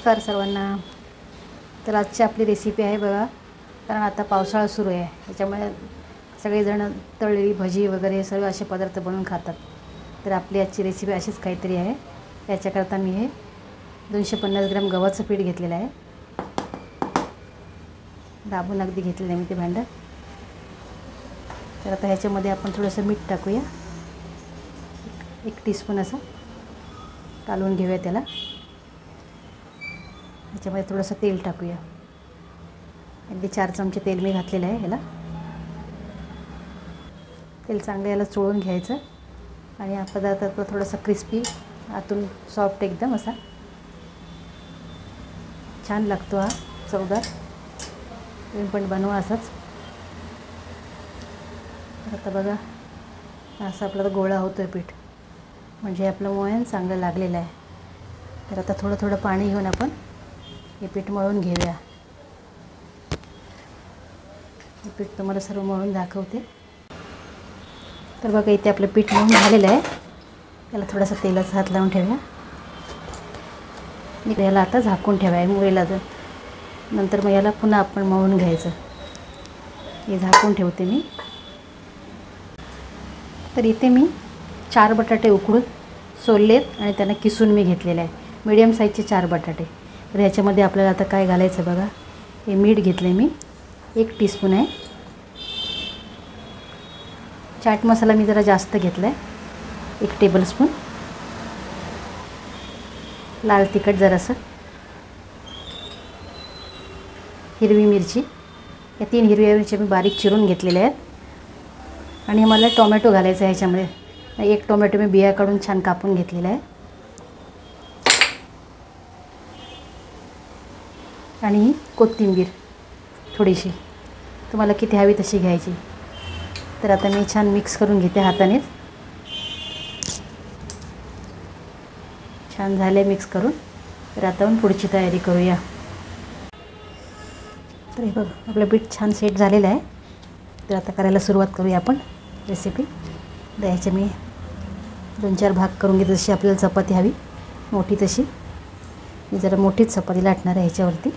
नमस्कार सर्वांना। तर आजची आपली रेसिपी आहे बघा, कारण आता पावसाळा सुरू आहे, त्याच्यामुळे सगळेजण तळलेली भजी वगैरे सर्व असे पदार्थ बनवून खातात। तर आपली आजची रेसिपी अशीच काहीतरी आहे। याच्याकरता मी हे 250 ग्रॅम गव्हाचं पीठ घेतलेलं आहे, दाबून अगदी घेतलेलं आहे मी ते भांडं। तर आता ह्याच्यामध्ये आपण थोडंसं मीठ टाकूया, 1 टीस्पून असं कालवून घेऊया त्याला। ह्याच्यामध्ये थोडंसं तेल टाकूया, अगदी 4 चमचे तेल मी घातलेलं आहे ह्याला। तेल चांगलं याला चोळून घ्यायचं आणि हा पदार्थ थोडासा क्रिस्पी, आतून सॉफ्ट एकदम असा छान लागतो हा, चवदार। तुम्ही पण बनवा असाच। आता बघा असा आपला गोळा होतोय पीठ, म्हणजे आपलं मोहन चांगलं लागलेलं आहे। तर आता थोडं थोडं पाणी घेऊन आपण हे पीठ मळून घेऊया। हे पीठ तुम्हाला सर्व मळून दाखवते। तर बघा इथे आपलं पीठ मळून झालेलं आहे, त्याला थोडासा तेलाचा हात लावून ठेवूया। याला आता झाकून ठेवायचं मुरेला, नंतर मग याला पुन्हा आपण मळून घ्यायचं। हे झाकून ठेवते मी। तर इथे मी 4 बटाटे उकडून सोललेत आणि त्यांना किसून मी घेतलेले आहे, मीडियम साईजचे 4 बटाटे। तर ह्याच्यामध्ये आपल्याला आता काय घालायचं बघा, हे मीठ घेतले मी 1 टीस्पून आहे, चाट मसाला मी जरा जास्त घेतला आहे 1 टेबलस्पून, लाल तिखट जरासं, हिरवी मिरची, या 3 हिरव्या मिरच्या मी बारीक चिरून घेतलेल्या आहेत। आणि मला टोमॅटो घालायचा आहे ह्याच्यामध्ये, 1 टोमॅटो मी बिया काढून छान कापून घेतलेला आहे। आणि कोथिंबीर थोडीशी, तुम्हाला किती हवी तशी घ्यायची। तर आता मी छान मिक्स करून घेते हातानेच। छान झाले मिक्स करून। तर आता आपण पुढची तयारी करूया। तर हे बघ आपलं पीठ छान सेट झालेलं आहे। तर आता करायला सुरुवात करूया आपण रेसिपी। द्यायचे मी 2-4 भाग करून घेते, जशी आपल्याला चपाती हवी मोठी तशी। मी जरा मोठीच चपाती लाटणार आहे ह्याच्यावरती।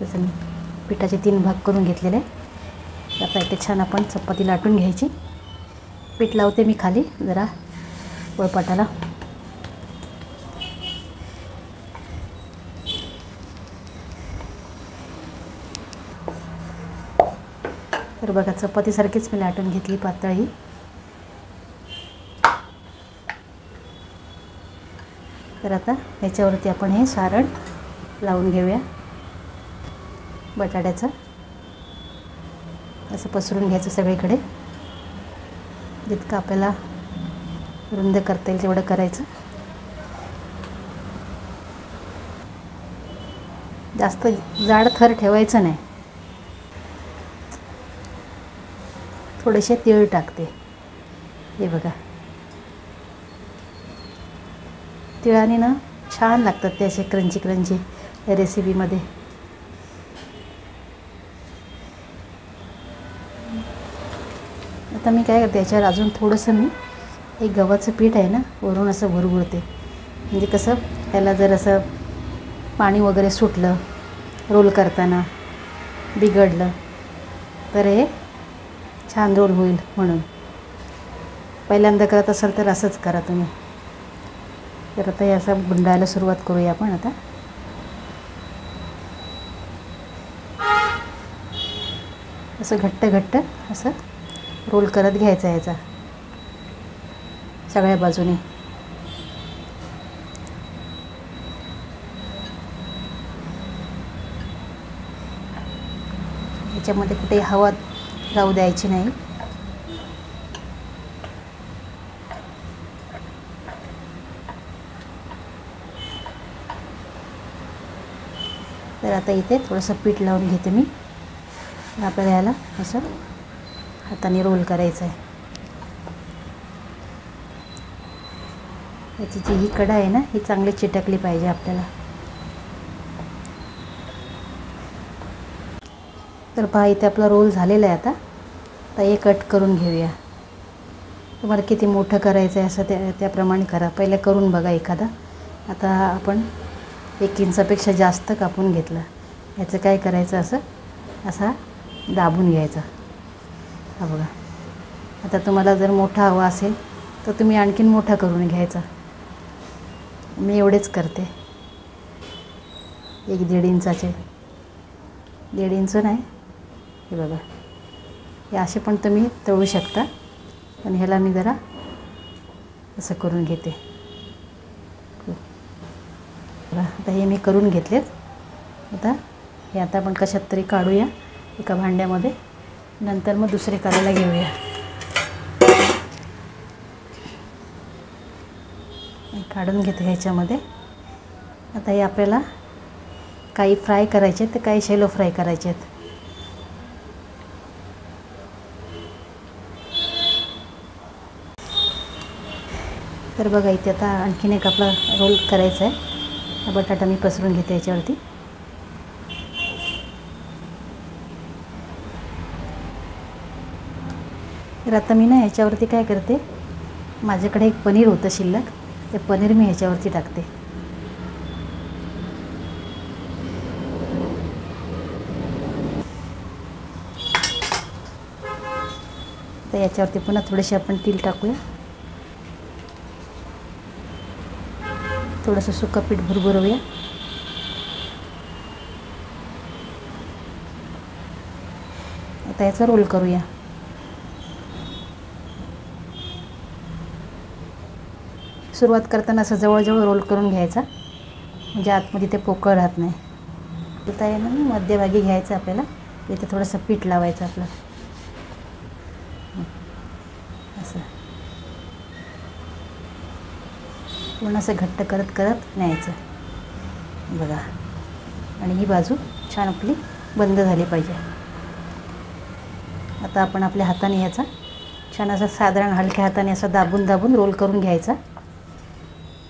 तसं मी पिठाचे 3 भाग करून घेतलेले आहे। आता इथे छान आपण चपाती लाटून घ्यायची। पीठ लावते मी खाली जरा पोळपाटाला। तर बघा चपातीसारखीच मी लाटून घेतली पातळ ही। तर आता ह्याच्यावरती आपण हे सारण लावून घेऊया बटाट्याचं। असं पसरून घ्यायचं सगळीकडे, जितकं आपल्याला रुंद करता येईल तेवढं करायचं। जास्त जाड थर ठेवायचं नाही। थोडेसे तीळ टाकते, हे बघा तिळाने ना छान लागतात ते असे क्रंची क्रंची या रेसिपीमध्ये। आता मी काय करते, याच्यावर अजून थोडंसं मी एक गव्हाचं पीठ आहे ना वरून असं भुरभुरते, म्हणजे कसं त्याला जर असं पाणी वगैरे सुटलं रोल करताना, बिघडलं तर हे छान रोल होईल म्हणून। पहिल्यांदा करत असाल तर असंच करा तुम्ही। तर आता हे असं गुंडाळायला सुरुवात करूया आपण आता। असं घट्ट घट्ट असं रोल करत घ्यायचा याचा सगळ्या बाजूने। याच्यामध्ये कुठे हवा राहू द्यायची नाही। तर आता इथे थोडंसं पीठ लावून घेते मी। आपल्याला याला असं हाताने रोल करायचं आहे। याची जी ही कडा आहे ना ही चांगली चिटकली पाहिजे आपल्याला। तर पहा इथे आपला रोल झालेला आहे। आता हे कट करून घेऊया। तुम्हाला किती मोठं करायचं आहे असं त्याप्रमाणे करा, पहिले करून बघा एखादा। आता आपण 1 इंचापेक्षा जास्त कापून घेतला. याचं काय करायचं, असा दाबून घ्यायचा. हा बघा. आता तुम्हाला जर मोठा हवा असेल तर तुम्ही आणखीन मोठा करून घ्यायचा. मी एवढेच करते. 1-1.5 इंचाचे, 1.5 इंच नाही. हे बघा, हे असे पण तुम्ही तळू शकता, पण ह्याला मी जरा असं करून घेते. आता हे मी करून घेतलेत. आता आपण कशात तरी काढूया एका भांड्यामध्ये, नंतर मग दुसरे करायला घेऊया. काढून घेते ह्याच्यामध्ये. आता हे आपल्याला काही फ्राय करायचे आहेत, तर काही शॅलो फ्राय करायचे आहेत. तर बघा, इथे आता आणखीन एक आपला रोल करायचा आहे. हा बटाटा मी पसरून घेते याच्यावरती. तर आता मी ना ह्याच्यावरती काय करते, माझ्याकडे एक पनीर होतं शिल्लक, ते पनीर मी ह्याच्यावरती टाकते. तर याच्यावरती पुन्हा थोडेसे आपण तेल टाकूया. थोडंसं सुकं पीठ भुरभुरवूया. आता याचा रोल करूया. सुरुवात करताना असं जवळजवळ रोल करून घ्यायचा, म्हणजे आतमध्ये ते पोकळ राहत नाही. आता आहे ना मध्यभागी घ्यायचं आपल्याला. इथे थोडंसं पीठ लावायचं आपलं, असं पूर्ण असं घट्ट करत करत न्यायचं. बघा, आणि ही बाजू छान आपली बंद झाली पाहिजे. आता आपण आपल्या हाताने याचा छान असा साधारण हलक्या हाताने असा दाबून दाबून रोल करून घ्यायचा.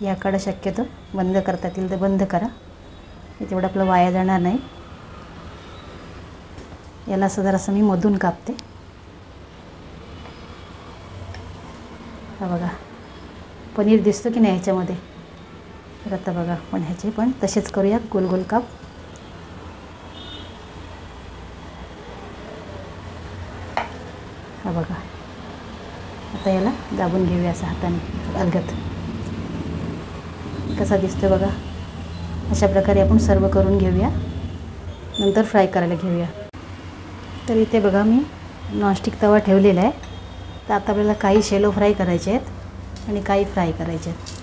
याकडं शक्यतो बंद करता येईल तर बंद करा, तेवढं आपलं वाया जाणार नाही. याला असं जरासं मी मधून कापते. हा बघा, पनीर दिसतं की नाही ह्याच्यामध्ये. तर आता बघा, पण ह्याचे पण तसेच करूया, गोल गोल काप. हा बघा, आता याला दाबून घेऊया असं हाताने अलगद. कसा दिसतो बघा. अशा प्रकारे आपण सर्व करून घेऊया, नंतर फ्राय करायला घेऊया. तर इथे बघा, मी नॉनस्टिक तवा ठेवलेला आहे. तर आता आपल्याला काही शॅलो फ्राय करायचे आहेत आणि काही फ्राय करायचे आहेत.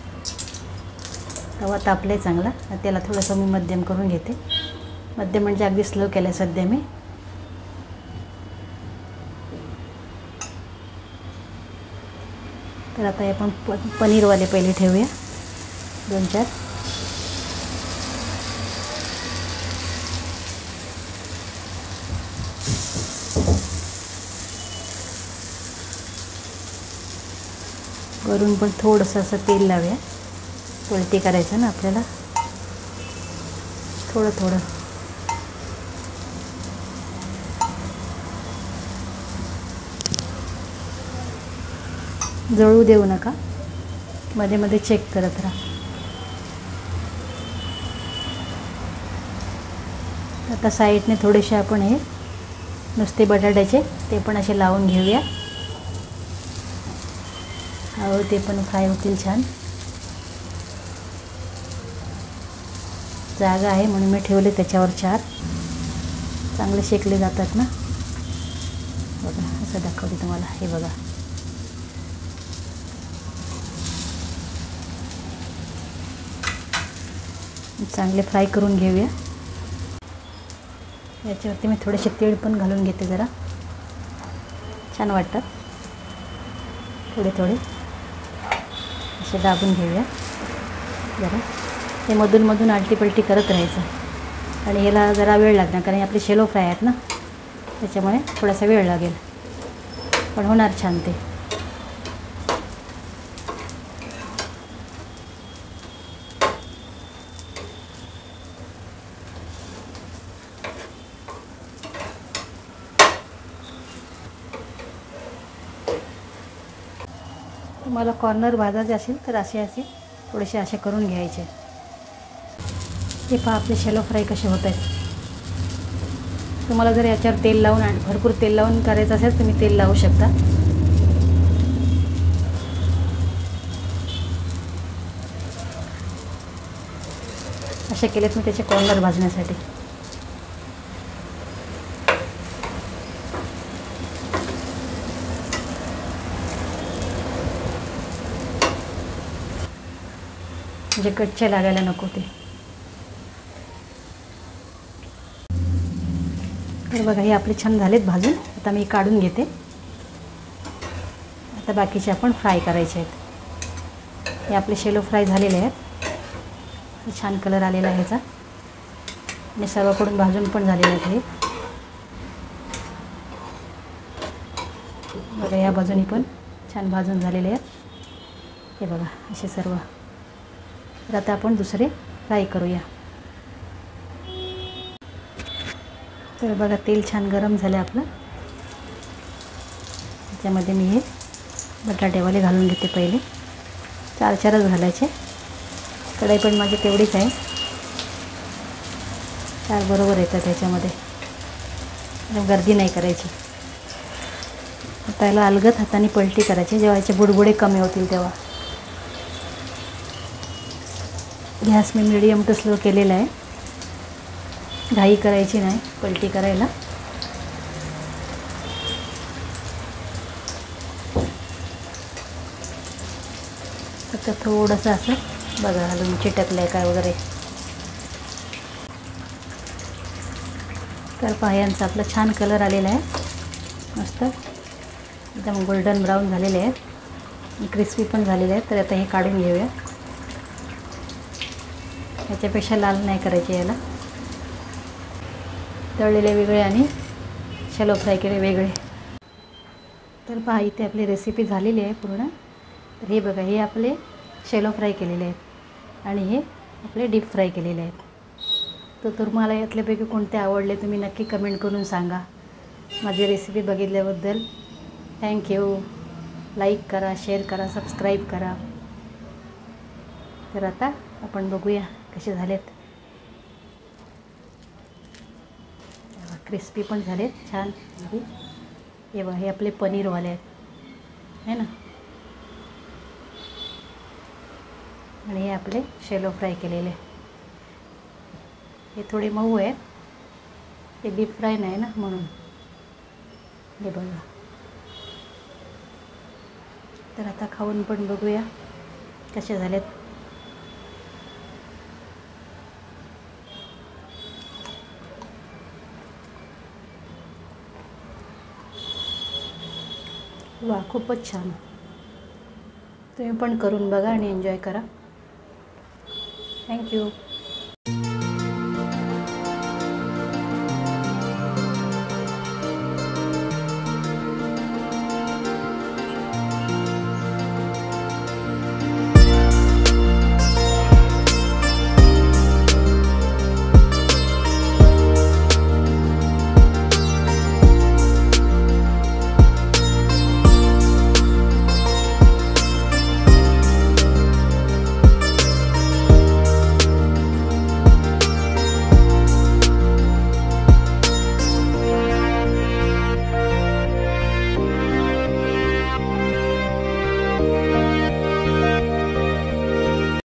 तवा तापला आहे चांगला. त्याला थोडंसं मी मध्यम करून घेते. मध्यम म्हणजे अगदी स्लो केलं आहे सध्या मी. तर आता आपण पनीरवाले पहिले ठेवूया 2-4. वरून पण थोडंसं असं तेल लावूया. उलटी करायचं ना आपल्याला, थोडं थोडं. जळू देऊ नका, मध्ये मध्ये चेक करत राहा. आता साईडने थोडेसे आपण हे नुसते बटाट्याचे ते पण असे लावून घेऊया. हळू ते पण फ्राय होतील छान. जागा आहे म्हणून मी ठेवले त्याच्यावर 4. चांगले शेकले जातात ना. बघा, असं दाखवते तुम्हाला. हे बघा, चांगले फ्राय करून घेऊया. याच्यावरती मी थोडेसे तेल पण घालून घेते, जरा छान वाटतात. थोडे थोडे असे दाबून घेऊया जरा. ते मधून मधून आलटीपलटी करत राहायचं. आणि याला जरा वेळ लागणार, कारण आपले शॅलो फ्राय आहेत ना, त्याच्यामुळे थोडासा वेळ लागेल, पण होणार छान ते. तुम्हाला कॉर्नर भाजायचे असेल तर असे थोडेसे असे करून घ्यायचे. हे पहा आपले शॅलो फ्राय कसे होत आहेत. तुम्हाला जर याच्यावर तेल लावून आणि भरपूर तेल लावून करायचं असेल तुम्ही तेल लावू शकता. असे केलेत मी त्याचे कॉर्नर भाजण्यासाठी. म्हणजे कच्चे लागायला नको ते. तर बघा हे आपले छान झालेत भाजून. आता मी काढून घेते. आता बाकीचे आपण फ्राय करायचे आहेत. हे आपले शॅलो फ्राय झालेले आहेत. छान कलर आलेला आहे ह्याचा आणि सर्वकडून भाजून पण झालेले आहेत हे. बघा या बाजूनी पण छान भाजून झालेले आहेत हे बघा असे सर्व. तर आता आपण दुसरे फ्राय करूया. तर बघा तेल छान गरम झालं आपलं. त्याच्यामध्ये मी हे बटाटेवाले घालून घेते. पहिले 4-4च घालायचे. कढई पण माझी तेवढीच आहे. 4 बरोबर येतात त्याच्यामध्ये. गर्दी नाही करायची. आता याला अलगद हाताने पलटी करायची जेव्हा याचे बुडबुडे कमी होतील तेव्हा. गॅस मी मीडियम टू स्लो केलेला आहे. घाई करायची नाही पलटी करायला. आता थोडंसं असं बघा अजून चिटकलं आहे काय वगैरे. तर पायांचा आपला छान कलर आलेला आहे. मस्त एकदम गोल्डन ब्राऊन झालेले आहेत. क्रिस्पी पण झालेले आहेत. तर आता हे काढून घेऊया. याच्यापेक्षा लाल नाही करायचे याला. तळलेले वेगळे आणि शॅलो फ्राय केले वेगळे. तर पहा इथे आपली रेसिपी झालेली आहे पूर्ण. तर हे बघा हे आपले शॅलो फ्राय केलेले आहेत आणि हे आपले डीप फ्राय केलेले आहेत. तर तुम्हाला यातल्यापैकी कोणते आवडले तुम्ही नक्की कमेंट करून सांगा. माझी रेसिपी बघितल्याबद्दल थँक्यू. लाईक करा, शेअर करा, सबस्क्राईब करा. तर आता आपण बघूया कसे झालेत. क्रिस्पी पण झालेत छान. हे बघा हे आपले पनीरवाले आहेत है ना. आणि हे आपले शॅलो फ्राय केलेले. हे थोडे मऊ आहेत. ते डीप फ्राय नाही ना म्हणून. हे बघा. तर आता खाऊन पण बघूया कसे झालेत. वा खूपच छान. तुम्ही पण करून बघा आणि एन्जॉय करा. थँक्यू.